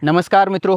नमस्कार मित्र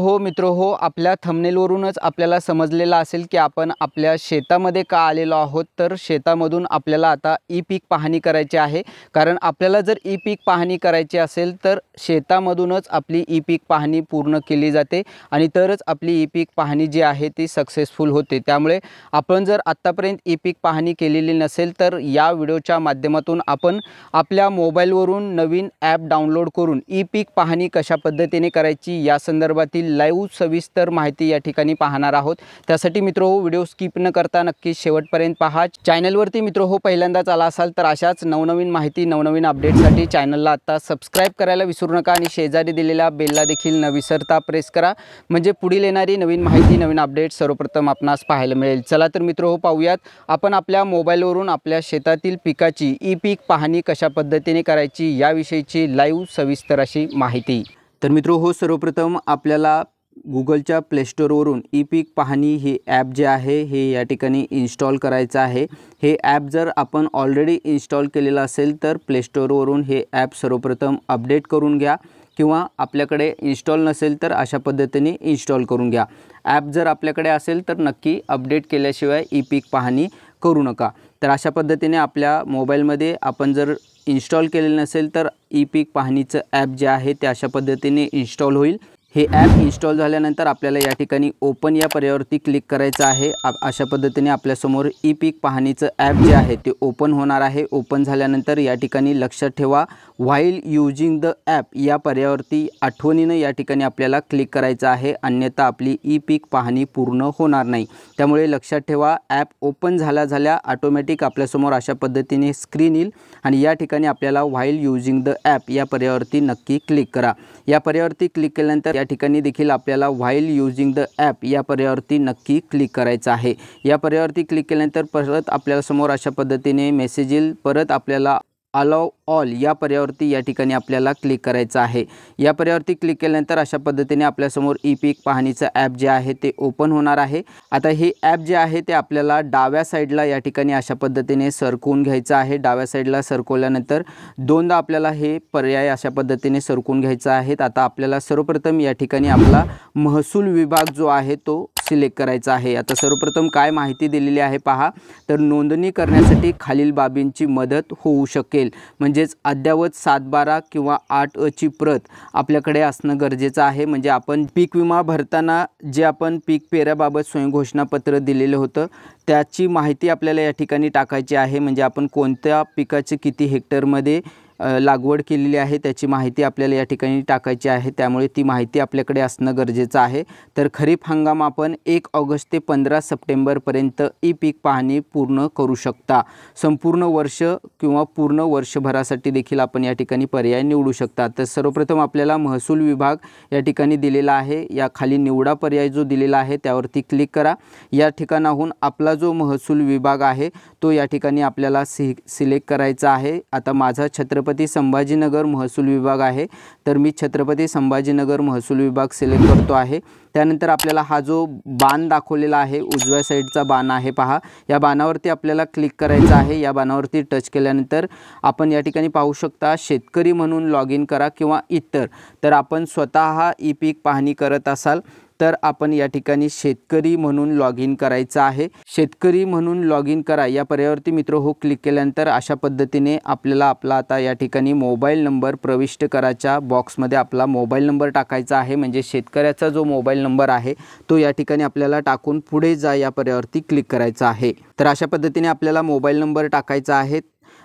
हो आपल्या थंबनेलवरूनच आपल्याला समजलेलं असेल की आपण आपल्या शेतामध्ये का आलेलो आहोत। तर शेतामधून आपल्याला आता ई पीक पाहणी करायची आहे। कारण आपल्याला जर ई पीक पाहणी करायची असेल तर शेतामधूनच आपली ई पीक पाहणी पूर्ण केली जाते आणि तरच आपली ई पीक पाहणी जी आहे ती सक्सेसफुल होते। त्यामुळे आपण जर आत्तापर्यंत ई पीक पाहणी केलेली नसेल तर या व्हिडिओच्या माध्यमातून आपण आपल्या मोबाईलवरून नवीन ॲप डाउनलोड करून ई पीक पाहणी कशा पद्धतीने करायची या संदर्भातील लाईव्ह सविस्तर माहिती या ठिकाणी पाहणार आहोत। त्यासाठी मित्रहो व्हिडिओ स्किप न करता नक्की शेवटपर्यंत पहा। चॅनलवरती मित्रहो पहिल्यांदाच आला असाल तर अशाच नवनवीन माहिती नवनवीन अपडेटसाठी चॅनलला आता सबस्क्राइब करायला विसरू नका आणि शेजारी दिलेल्या बेलला देखील न विसरता प्रेस करा, म्हणजे पुढील येणारी नवीन माहिती नवीन अपडेट सर्वप्रथम आपणास पाहायला मिळेल। चला तर मित्रहो पाहूयात आपण आपल्या मोबाईलवरून आपल्या शेतातील पिकाची ई पीक पाहणी कशा पद्धतीने करायची याविषयीची लाईव्ह सविस्तर अशी माहिती। तर मित्रहो सर्वप्रथम आपल्याला गूगलच्या प्ले स्टोअरवरून ई पीक पाहणी हे ॲप जे आहे हे या ठिकाणी इन्स्टॉल करायचं आहे। हे ॲप जर आपण ऑलरेडी इन्स्टॉल केलेलं असेल तर प्ले स्टोअरवरून हे ॲप सर्वप्रथम अपडेट करून घ्या, किंवा आपल्याकडे इन्स्टॉल नसेल तर अशा पद्धतीने इन्स्टॉल करून घ्या। ॲप जर आपल्याकडे असेल तर नक्की अपडेट केल्याशिवाय ई पीक पाहणी करू नका। तर अशा पद्धतीने आपल्या मोबाईलमध्ये आपण जर इन्स्टॉल केलेलं नसेल तर ई पीक पाहणीचं ॲप जे आहे ते अशा पद्धतीने इन्स्टॉल होईल। हे ॲप इन्स्टॉल झाल्यानंतर आपल्याला या ठिकाणी ओपन या पर्यायावरती क्लिक करायचं आहे। अशा पद्धतीने आपल्यासमोर ई पीक पाहणीचं ॲप जे आहे ते ओपन होणार आहे। ओपन झाल्यानंतर या ठिकाणी लक्षात ठेवा व्हाईल यूजिंग द ॲप या पर्यायावरती आठवणीने या ठिकाणी आपल्याला क्लिक करायचं आहे, अन्यथा आपली ई पीक पाहणी पूर्ण होणार नाही। त्यामुळे लक्षात ठेवा ॲप ओपन झाल्या ऑटोमॅटिक आपल्यासमोर अशा पद्धतीने स्क्रीन येईल आणि या ठिकाणी आपल्याला व्हाईल यूजिंग द ॲप या पर्यायावरती नक्की क्लिक करा। या पर्यायावरती क्लिक केल्यानंतर या ठिकाणी देखील आपल्याला व्हाईल यूजिंग द ॲप या पर्यायावरती नक्की क्लिक करायचं आहे। या पर्यायावरती क्लिक केल्यानंतर परत आपल्या समोर अशा पद्धतीने मेसेज येईल। परत आपल्याला अलाउ ऑल या पर्यायावरती या ठिकाणी आपल्याला क्लिक करायचं आहे। या पर्यायावरती क्लिक केल्यानंतर अशा पद्धतीने आपल्यासमोर ई पीक पाहणीचं ॲप जे आहे ते ओपन होणार आहे। आता हे ॲप जे आहे ते आपल्याला डाव्या साईडला या ठिकाणी अशा पद्धतीने सरकवून घ्यायचं आहे। डाव्या साईडला सरकवल्यानंतर दोनदा आपल्याला हे पर्याय अशा पद्धतीने सरकवून घ्यायचं आहे। आता आपल्याला सर्वप्रथम या ठिकाणी आपला महसूल विभाग जो आहे तो सिलेक्ट करायचा आहे। आता सर्वप्रथम काय माहिती दिलेली आहे पहा, तर नोंदणी करण्यासाठी खालील बाबींची मदत होऊ शकेल, म्हणजेच अद्ययावत 7/12 किंवा 8 ची प्रत आपल्याकडे असणं गरजेचं आहे। म्हणजे आपण पीक विमा भरताना जे आपण पीक पेऱ्याबाबत स्वयंघोषणापत्र दिलेलं होतं त्याची माहिती आपल्याला या ठिकाणी टाकायची आहे। म्हणजे आपण कोणत्या पिकाचे किती हेक्टरमध्ये लागवड केलेली आहे त्याची माहिती आपल्याला या ठिकाणी टाकायची आहे। त्यामुळे ती माहिती आपल्याकडे असणं गरजेचं आहे। तर खरीप हंगाम आपण 1 ऑगस्ट ते 15 सप्टेंबरपर्यंत ई पीक पाहणी पूर्ण करू शकता। संपूर्ण वर्ष किंवा पूर्ण वर्षभरासाठी देखील आपण या ठिकाणी पर्याय निवडू शकता। तर सर्वप्रथम आपल्याला महसूल विभाग या ठिकाणी दिलेला आहे, या खाली निवडा पर्याय जो दिलेला आहे त्यावरती क्लिक करा। या ठिकाणाहून आपला जो महसूल विभाग आहे तो या ठिकाणी आपल्याला सिलेक्ट करायचा आहे। आता माझा छत्रपती संभाजीनगर महसूल विभाग आहे, तर मी छत्रपती संभाजीनगर महसूल विभाग सिलेक्ट करतो आहे। त्यानंतर आपल्याला हा जो बाण दाखवलेला आहे उजव्या साईडचा बाण आहे पहा, या बाणावरती आपल्याला क्लिक करायचं आहे। या बाणावरती टच केल्यानंतर आपण या ठिकाणी पाहू शकता शेतकरी म्हणून लॉग इन करा किंवा इतर। तर आपण स्वतः ई पीक पाहणी करत असाल तर आपण या ठिकाणी शेतकरी म्हणून लॉग इन करायचं आहे। शेतकरी म्हणून लॉग इन करा या पर्यायावरती मित्रहो क्लिक केल्यानंतर अशा पद्धतीने आपल्याला आपला आता या ठिकाणी मोबाईल नंबर प्रविष्ट करायच्या बॉक्समध्ये आपला मोबाईल नंबर टाकायचा आहे। म्हणजे शेतकऱ्याचा जो मोबाईल नंबर आहे तो या ठिकाणी आपल्याला टाकून पुढे जा या पर्यायावरती क्लिक करायचा आहे। तर अशा पद्धतीने आपल्याला मोबाईल नंबर टाकायचा आहे।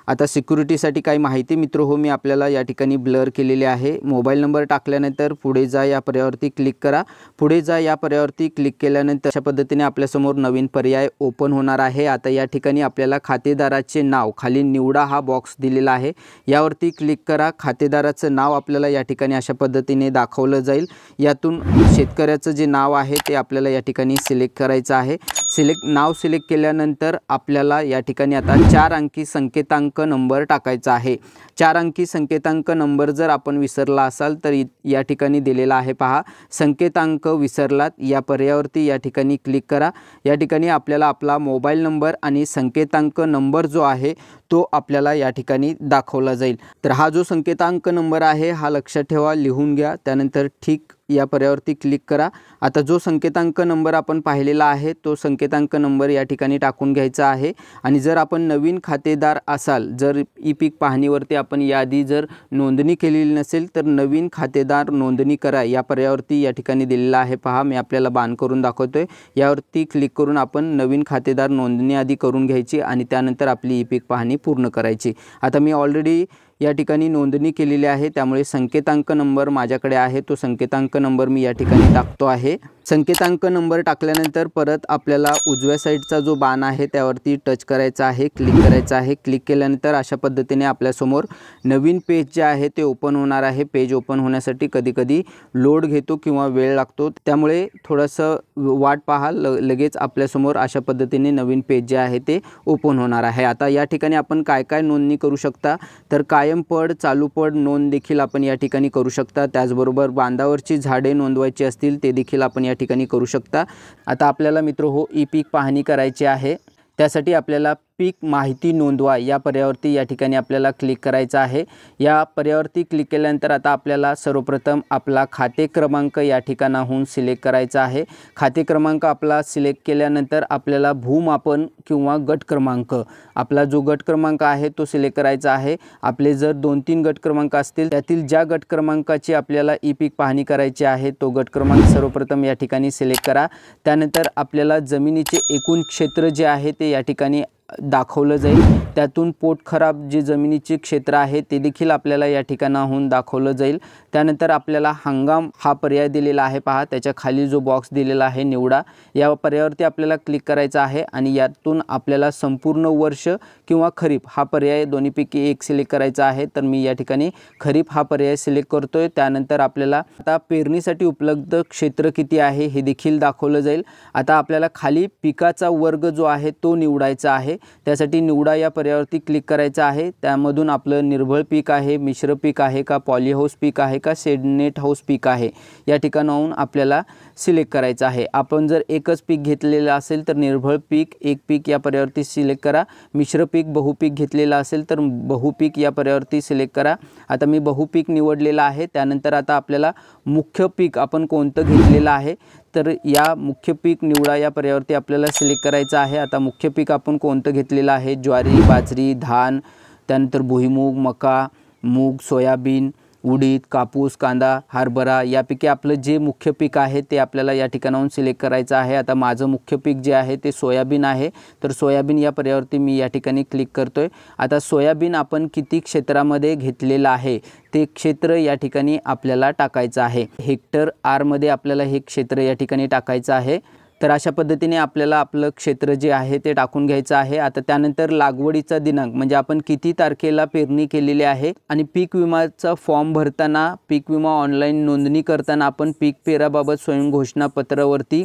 आता सिक्युरिटीसाठी काही माहिती मित्रहो मी आपल्याला या ठिकाणी ब्लर केलेली आहे। मोबाईल नंबर टाकल्यानंतर पुढे जा या पर्यायावरती क्लिक करा। पुढे जा या पर्यायावरती क्लिक केल्यानंतर अशा पद्धतीने आपल्यासमोर नवीन पर्याय ओपन होणार आहे। आता या ठिकाणी आपल्याला खातेदाराचे नाव खाली निवडा हा बॉक्स दिलेला आहे, यावरती क्लिक करा। खातेदाराचं नाव आपल्याला या ठिकाणी अशा पद्धतीने दाखवलं जाईल। यातून शेतकऱ्याचं जे नाव आहे ते आपल्याला या ठिकाणी सिलेक्ट करायचं आहे। नाव सिलेक्ट केल्यानंतर आपल्याला या ठिकाणी आता 4 अंकी संकेतांक नंबर टाकायचा आहे। 4 अंकी संकेतांक नंबर जर आपण विसरला असाल तर या ठिकाणी दिलेला आहे पहा, संकेतांक विसरलात या पर्यायावरती या ठिकाणी क्लिक करा। या ठिकाणी आपल्याला आपला मोबाईल नंबर आणि संकेतांक नंबर जो आहे तो आपल्याला या ठिकाणी दाखवला जाईल। तर हा जो संकेतांक नंबर आहे हा लक्षात ठेवा, लिहून घ्या, त्यानंतर ठीक या पर्यायावरती क्लिक करा। आता जो संकेतांक नंबर आपण पाहिलेला आहे तो संकेतांक नंबर या ठिकाणी टाकून घ्यायचा आहे। आणि जर आपण नवीन खातेदार असाल, जर ई पीक पाहणीवरती आपण याआधी जर नोंदणी केलेली नसेल तर नवीन खातेदार नोंदणी करा या पर्यायावरती या ठिकाणी दिलेला आहे। पहा मी आपल्याला बाण करून दाखवतोय, यावरती क्लिक करून आपण नवीन खातेदार नोंदणी आधी करून घ्यायची आणि त्यानंतर आपली ई पीक पाहणी पूर्ण करायची। आता मी ऑलरेडी या ठिकाणी नोंदणी केलेली आहे, त्यामुळे संकेतांक नंबर माझ्याकडे आहे, तो संकेतांक नंबर मी या ठिकाणी टाकतो आहे। संकेतांक नंबर टाकल्यानंतर परत आपल्याला उजव्या साईडचा जो बाण आहे त्यावरती टच करायचा आहे, क्लिक करायचा आहे। क्लिक केल्यानंतर अशा पद्धतीने आपल्यासमोर नवीन पेज जे आहे ते ओपन होणार आहे। पेज ओपन होण्यासाठी कधी-कधी लोड घेतो किंवा वेळ लागतो, त्यामुळे थोडंसं वाट पहा, लगेच आपल्यासमोर अशा पद्धतीने नवीन पेज जे आहे ते ओपन होणार आहे। आता या ठिकाणी आपण काय काय नोंदणी करू शकता, तर कायम पड, चालू पड नोंद देखील आपण या ठिकाणी करू शकता। त्याचबरोबर बांधावरची झाडे नोंदवायची असतील ते देखील आपण या ठिकाणी करू शकता। आता आपल्याला मित्र ई पीक पाहणी करायची आहे, त्यासाठी आपल्याला पीक माहिती नोंदवा या पर्यायावरती या ठिकाणी आपल्याला क्लिक करायचं आहे। या पर्यायावरती क्लिक केल्यानंतर आता आपल्याला सर्वप्रथम आपला खाते क्रमांक या ठिकाणाहून सिलेक्ट करायचा आहे। खाते क्रमांक आपला सिलेक्ट केल्यानंतर आपल्याला भूमापन किंवा गट क्रमांक, आपला जो गट क्रमांक आहे तो सिलेक्ट करायचा आहे। आपले जर 2-3 गट क्रमांक असतील त्यातील ज्या गट क्रमांकाची आपल्याला ई पीक पाहणी करायची आहे तो गट क्रमांक सर्वप्रथम या ठिकाणी सिलेक्ट करा। त्यानंतर आपल्याला जमिनीचे एकूण क्षेत्र जे आहे ते या ठिकाणी दाखवलं जाईल, त्यातून पोट खराब जे जमिनीचे क्षेत्र आहे ते देखील आपल्याला या ठिकाणाहून दाखवलं जाईल। त्यानंतर आपल्याला हंगाम हा पर्याय दिलेला आहे, पहा त्याच्या खाली जो बॉक्स दिलेला आहे निवडा, या पर्यायावरती आपल्याला क्लिक करायचं आहे आणि यातून आपल्याला संपूर्ण वर्ष किंवा खरीप हा पर्याय दोन्हीपैकी एक सिलेक्ट करायचा आहे। तर मी या ठिकाणी खरीप हा पर्याय सिलेक्ट करतोय। त्यानंतर आपल्याला आता पेरणीसाठी उपलब्ध क्षेत्र किती आहे हे देखील दाखवलं जाईल। आता आपल्याला खाली पिकाचा वर्ग जो आहे तो निवडायचा आहे, त्यासाठी निवडा या पर्यायावरती क्लिक करायचं आहे। त्यामधून आपलं निर्भळ पीक आहे, मिश्र पीक आहे का, पॉली हाऊस पीक आहे का, शेडनेट हाऊस पीक आहे, या ठिकाणाहून आपल्याला सिलेक्ट करायचं आहे। आपण जर एकच पीक घेतलेलं असेल तर निर्भळ पीक एक पीक या पर्यायावरती सिलेक्ट करा। मिश्र पीक बहुपीक घेतलेलं असेल तर बहुपीक या पर्यायावरती सिलेक्ट करा। आता मी बहुपीक निवडलेलं आहे। त्यानंतर आता आपल्याला मुख्य पीक आपण कोणतं घेतलेलं आहे तर या मुख्य पीक निवडा या पर्यायावरती आपल्याला सिलेक्ट करायचं आहे। आता मुख्य पीक आपण कोणतं घेतलेलं आहे, ज्वारी, बाजरी, धान, त्यानंतर भुईमूग, मका, मूग, सोयाबीन, उडीद, कापूस, कांदा, हरभरा यापैकी आपलं जे मुख्य पीक आहे ते आपल्याला या ठिकाणाहून सिलेक्ट करायचं आहे। आता माझं मुख्य पीक जे आहे ते सोयाबीन आहे, तर सोयाबीन या पर्यायावरती मी या ठिकाणी क्लिक करतोय। आता सोयाबीन आपण किती क्षेत्रामध्ये घेतलेलं आहे ते क्षेत्र या ठिकाणी आपल्याला टाकायचं आहे। हेक्टर आरमध्ये आपल्याला हे क्षेत्र या ठिकाणी टाकायचं आहे। तर अशा पद्धतीने आपल्याला आपलं क्षेत्र जे आहे ते टाकून घ्यायचं आहे। आता त्यानंतर लागवडीचा दिनांक म्हणजे आपण किती तारखेला पेरणी केलेली आहे आणि पीक विमाचा फॉर्म भरताना, पीक विमा ऑनलाईन नोंदणी करताना आपण पीक पेराबाबत स्वयं घोषणापत्रावरती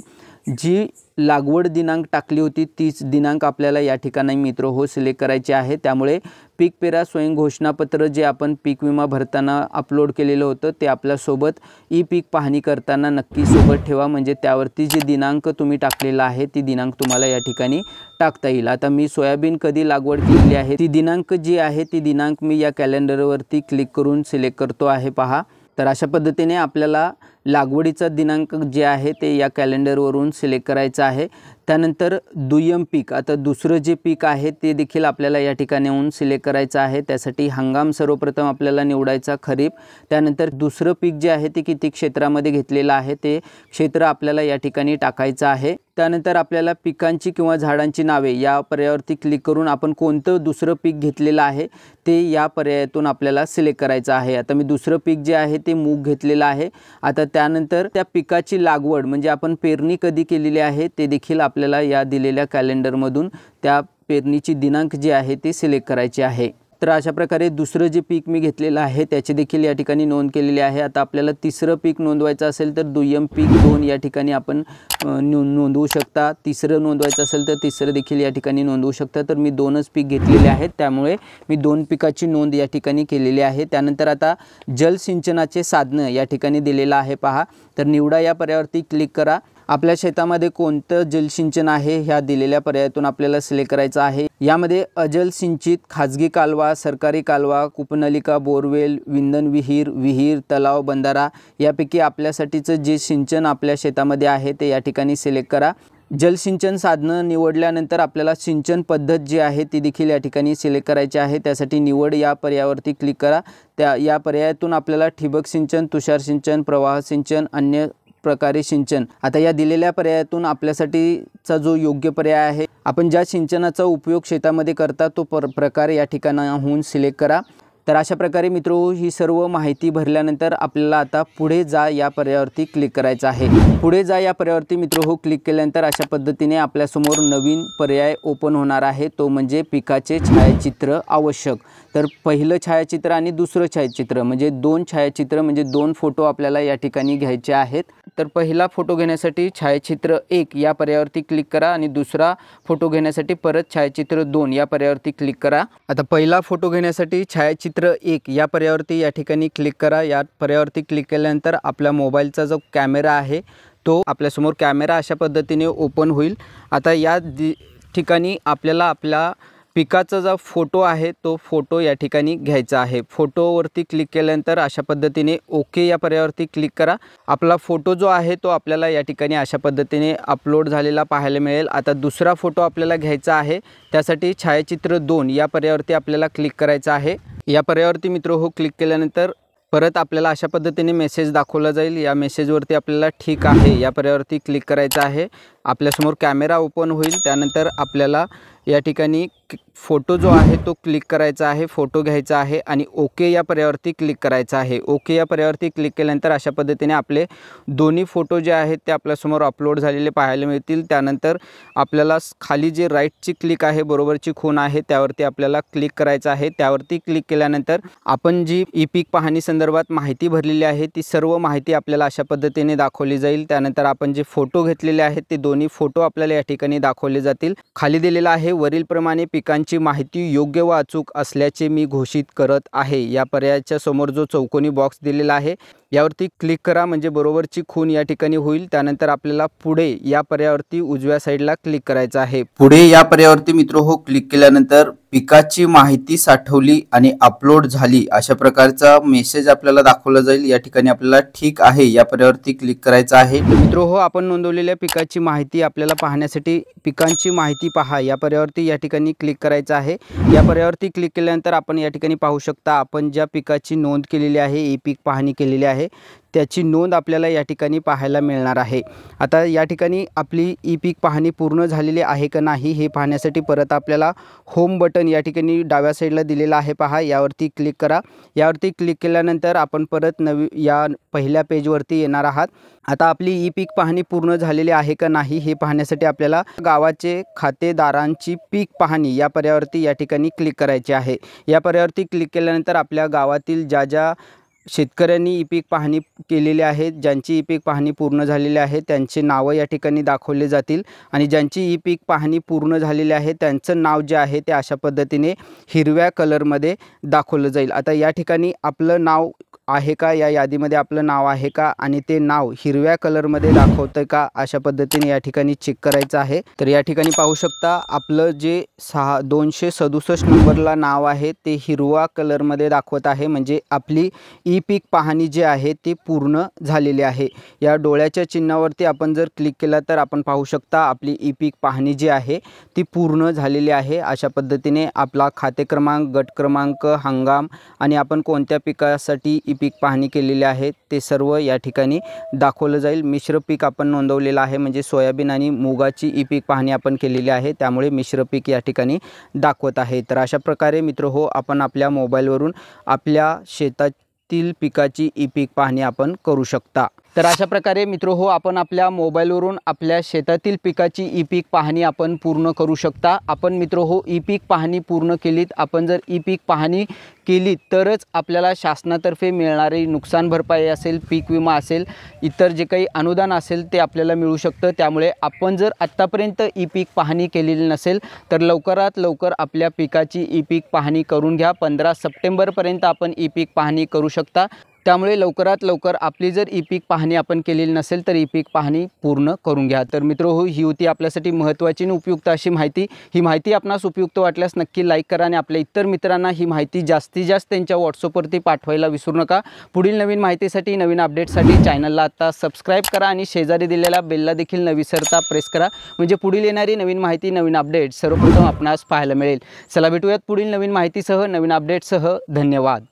जी लागवड दिनांक टाकली होती तीच दिनांक आपल्याला या ठिकाणी मित्र हो सिलेक्ट करायचे आहे। त्यामुळे पीक पेरा स्वयं घोषणापत्र जे आपण पीक विमा भरताना अपलोड केलेलं होतं ते आपल्यासोबत ई पीक पाहणी करताना नक्की सोबत ठेवा, म्हणजे त्यावरती जे दिनांक तुम्ही टाकलेला आहे ती दिनांक तुम्हाला या ठिकाणी टाकता येईल। आता मी सोयाबीन कधी लागवड केलेली आहे ती दिनांक जी आहे ती दिनांक मी या कॅलेंडरवरती क्लिक करून सिलेक्ट करतो आहे, पहा। तर अशा पद्धतीने आपल्याला लागवडीचा दिनांक जे आहे ते या कॅलेंडरवरून सिलेक्ट करायचं आहे। त्यानंतर दुय्यम पीक, आता दुसरं जे पीक आहे ते देखील आपल्याला या ठिकाणी येऊन सिलेक्ट करायचं आहे। त्यासाठी हंगाम सर्वप्रथम आपल्याला निवडायचा खरीप। त्यानंतर दुसरं पीक जे आहे ते किती क्षेत्रामध्ये घेतलेलं आहे ते क्षेत्र आपल्याला या ठिकाणी टाकायचं आहे। त्यानंतर आपल्याला पिकांची किंवा झाडांची नावे या पर्यायावरती क्लिक करून आपण कोणतं दुसरं पीक घेतलेलं आहे ते या पर्यायातून आपल्याला सिलेक्ट करायचं आहे। आता मी दुसरं पीक जे आहे ते मूग घेतलेलं आहे। आता त्यानंतर त्या पिकाची लागवड म्हणजे आपण पेरणी कधी केलेली आहे ते देखील आपल्याला या दिलेल्या कॅलेंडरमधून त्या पेरणीची दिनांक जी आहे ती सिलेक्ट करायची आहे। तर अशा प्रकारे दुसरं जे पीक मी घेतलेलं आहे त्याची देखील या ठिकाणी नोंद केलेली आहे। आता आपल्याला तिसरं पीक नोंदवायचं असेल तर दुय्यम पीक 2 या ठिकाणी आपण नोंदवू शकता। तिसरं नोंदवायचं असेल तर तिसरं देखील या ठिकाणी नोंदवू शकता। तर मी 2च पीक घेतलेले आहेत त्यामुळे मी 2 पिकाची नोंद या ठिकाणी केलेली आहे। त्यानंतर आता जलसिंचनाचे साधनं या ठिकाणी दिलेलं आहे, पहा। तर निवडा या पर्यायावरती क्लिक करा आपल्या शेतामध्ये कोणतं जलसिंचन आहे ह्या दिलेल्या पर्यायातून आपल्याला सिलेक्ट करायचं आहे। यामध्ये अजल सिंचित, खाजगी कालवा, सरकारी कालवा, कूपनलिका, बोरवेल, विंधन विहीर, विहीर, तलाव, बंधारा यापैकी आपल्यासाठीचं जे सिंचन आपल्या शेतामध्ये आहे ते या ठिकाणी सिलेक्ट करा। जलसिंचन साधनं निवडल्यानंतर आपल्याला सिंचन पद्धत जी आहे ती देखील या ठिकाणी सिलेक्ट करायची आहे। त्यासाठी निवड या पर्यायावरती क्लिक करा। या पर्यायातून आपल्याला ठिबक सिंचन, तुषार सिंचन, प्रवाह सिंचन, अन्य प्रकारे सिंचन, आता या दिलेल्या पर्यायातून आपल्यासाठीचा जो योग्य पर्याय आहे, आपण ज्या सिंचनाचा उपयोग शेतामध्ये करता तो प्रकार या ठिकाणाहून सिलेक्ट करा। तर अशा प्रकारे मित्रो ही सर्व माहिती भरल्यानंतर आपल्याला आता पुढे जा या पर्यायावरती क्लिक करायचं आहे। पुढे जा या पर्यायावरती मित्रो क्लिक केल्यानंतर अशा पद्धतीने आपल्यासमोर नवीन पर्याय ओपन होणार आहे, तो म्हणजे पिकाचे छायाचित्र आवश्यक। तर पहिलं छायाचित्र आणि दुसरं छायाचित्र म्हणजे दोन छायाचित्र म्हणजे दोन फोटो आपल्याला या ठिकाणी घ्यायचे आहेत। तर पहिला फोटो घेण्यासाठी छायाचित्र 1 या पर्यायावरती क्लिक करा आणि दुसरा फोटो घेण्यासाठी परत छायाचित्र 2 या पर्यायावरती क्लिक करा। आता पहिला फोटो घेण्यासाठी छायाचित्र 1 या पर्यायावरती या ठिकाणी क्लिक करा। या पर्यायावरती क्लिक केल्यानंतर आपल्या मोबाईलचा जो कॅमेरा आहे तो आपल्यासमोर कॅमेरा अशा पद्धतीने ओपन होईल। आता या ठिकाणी आपल्याला आपला पिकाचा जो फोटो आहे तो फोटो या ठिकाणी घ्यायचा आहे। फोटोवरती क्लिक केल्यानंतर अशा पद्धतीने ओके या पर्यायावरती क्लिक करा। आपला फोटो जो आहे तो आपल्याला या ठिकाणी अशा पद्धतीने अपलोड झालेला पाहायला मिळेल। आता दुसरा फोटो आपल्याला घ्यायचा आहे, त्यासाठी छायाचित्र 2 या पर्यायावरती आपल्याला क्लिक करायचं आहे। या पर्यायावरती मित्रो क्लिक केल्यानंतर परत आपल्याला अशा पद्धतीने मेसेज दाखवला जाईल। या मेसेजवरती आपल्याला ठीक आहे या पर्यायावरती क्लिक करायचं आहे। आपल्यासमोर कॅमेरा ओपन होईल, त्यानंतर आपल्याला या ठिकाणी फोटो जो आहे तो क्लिक करायचा आहे, फोटो घ्यायचा आहे आणि ओके या पर्यायावरती क्लिक करायचं आहे। ओके या पर्यायावरती क्लिक केल्यानंतर अशा पद्धतीने आपले दोन्ही फोटो जे आहेत ते आपल्यासमोर अपलोड झालेले पाहायला मिळतील। त्यानंतर आपल्याला खाली जे राईटची क्लिक आहे, बरोबरची खूण आहे, त्यावरती आपल्याला क्लिक करायचं आहे। त्यावरती क्लिक केल्यानंतर आपण जी ई पीक पाहणी संदर्भात माहिती भरलेली आहे ती सर्व माहिती आपल्याला अशा पद्धतीने दाखवली जाईल। त्यानंतर आपण जे फोटो घेतलेले आहेत ते दोन्ही फोटो आपल्याला या ठिकाणी दाखवले जातील। खाली दिलेला आहे वरीलप्रमाणे पिकांची माहिती योग्य व अचूक असल्याचे मी घोषित करत आहे। या पर्यायाच्या समोर जो चौकोनी बॉक्स दिलेला आहे यावरती क्लिक करा म्हणजे बरोबरची खूण या ठिकाणी होईल। त्यानंतर आपल्याला पुढे या पर्यायावरती उजव्या साईडला क्लिक करायचं आहे। पुढे या पर्यायावरती मित्रो क्लिक केल्यानंतर पिकाची माहिती साठवली आणि अपलोड झाली अशा प्रकारचा मेसेज आपल्याला दाखवला जाईल। या ठिकाणी आपल्याला ठीक आहे या पर्यायावरती क्लिक करायचं आहे। मित्रो आपण नोंदवलेल्या पिकाची माहिती आपल्याला पाहण्यासाठी पिकांची माहिती पहा या पर्यायावरती या ठिकाणी क्लिक करायचं आहे। या पर्यायावरती क्लिक केल्यानंतर आपण या ठिकाणी पाहू शकता आपण ज्या पिकाची नोंद केलेली आहे, ई पीक पाहणी केलेली आहे त्याची नोंद आपल्याला या ठिकाणी पाहायला मिळणार आहे। आता या ठिकाणी आपली ई पीक पाहणी पूर्ण झालेली आहे का नाही हे पाहण्यासाठी परत आपल्याला होम बटन या ठिकाणी डाव्या साईडला दिलेला आहे पहा, यावरती क्लिक करा। यावरती क्लिक केल्यानंतर आपण परत या पहिल्या पेजवरती येणार आहात। आता आपली ई पीक पाहणी पूर्ण झालेली आहे का नाही हे पाहण्यासाठी आपल्याला गावाचे खातेदारांची पीक पाहणी या पर्यायावरती या ठिकाणी क्लिक करायचे आहे। या पर्यायावरती क्लिक केल्यानंतर आपल्या गावातील ज्या शेतकऱ्यांनी ई पीक पाहणी केलेली आहे, ज्यांची ई पीक पाहणी पूर्ण झालेली आहे त्यांचे नाव या ठिकाणी दाखवले जातील आणि ज्यांची ई पीक पाहणी पूर्ण झालेली आहे त्यांचं नाव जे आहे ते अशा पद्धतीने हिरव्या कलरमध्ये दाखवलं जाईल। आता या ठिकाणी आपलं नाव आहे का, या यादीमध्ये आपलं नाव आहे का आणि ते नाव हिरव्या कलरमध्ये दाखवतंय का अशा पद्धतीने या ठिकाणी चेक करायचं आहे। तर या ठिकाणी पाहू शकता आपलं जे 267 नंबरला नाव आहे ते हिरवा कलरमध्ये दाखवत आहे, म्हणजे आपली ई पीक पाहणी जी आहे ती पूर्ण झालेली आहे। या डोळ्याच्या चिन्हावरती आपण जर क्लिक केला तर आपण पाहू शकता आपली ई पीक पाहणी जी आहे ती पूर्ण झालेली आहे। अशा पद्धतीने आपला खाते क्रमांक, गट क्रमांक, हंगाम आणि आपण कोणत्या पिकासाठी ई पीक पाहणी केलेली आहे ते सर्व या ठिकाणी दाखवलं जाईल। मिश्र पीक आपण नोंदवलेलं आहे म्हणजे सोयाबीन आणि मुगाची ई पीक पाहणी आपण केलेली आहे, त्यामुळे मिश्र पीक या ठिकाणी दाखवत आहे। तर अशा प्रकारे मित्रहो आपण आपल्या मोबाईलवरून आपल्या शेतातील पिकाची ई पीक पाहणी आपण करू शकता। तर अशा प्रकारे मित्रहो आपण आपल्या मोबाईलवरून आपल्या शेतातील पिकाची ई पीक पाहणी आपण पूर्ण करू शकता। आपण मित्रहो ई पीक पाहणी पूर्ण केलीत, आपण जर ई पीक पाहणी केली तरच आपल्याला शासनातर्फे मिळणारी नुकसान भरपाई असेल, पीक विमा असेल, इतर जे काही अनुदान असेल ते आपल्याला मिळू शकतं। त्यामुळे आपण जर आत्तापर्यंत ई पीक पाहणी केलेली नसेल तर लवकरात लवकर आपल्या पिकाची ई पीक पाहणी करून घ्या। 15 सप्टेंबरपर्यंत आपण ई पीक पाहणी करू शकता। त्यामुळे लवकरात लवकर आपली जर ई पीक पाहणी आपण केलेली नसेल तर ई पीक पाहणी पूर्ण करून घ्या। तर मित्रहो, ही होती आपल्यासाठी महत्त्वाची आणि उपयुक्त अशी माहिती। ही माहिती आपणास उपयुक्त वाटल्यास नक्की लाईक करा आणि आपल्या इतर मित्रांना ही माहिती जास्तीत जास्त त्यांच्या व्हॉट्सअपवरती पाठवायला विसरू नका। पुढील नवीन माहितीसाठी, नवीन अपडेटसाठी चॅनलला आता सबस्क्राईब करा आणि शेजारी दिलेल्या बेलला देखील न विसरता प्रेस करा, म्हणजे पुढील येणारी नवीन माहिती, नवीन अपडेट सर्वप्रथम आपणास पाहायला मिळेल। चला भेटूयात पुढील नवीन माहितीसह, नवीन अपडेटसह। धन्यवाद।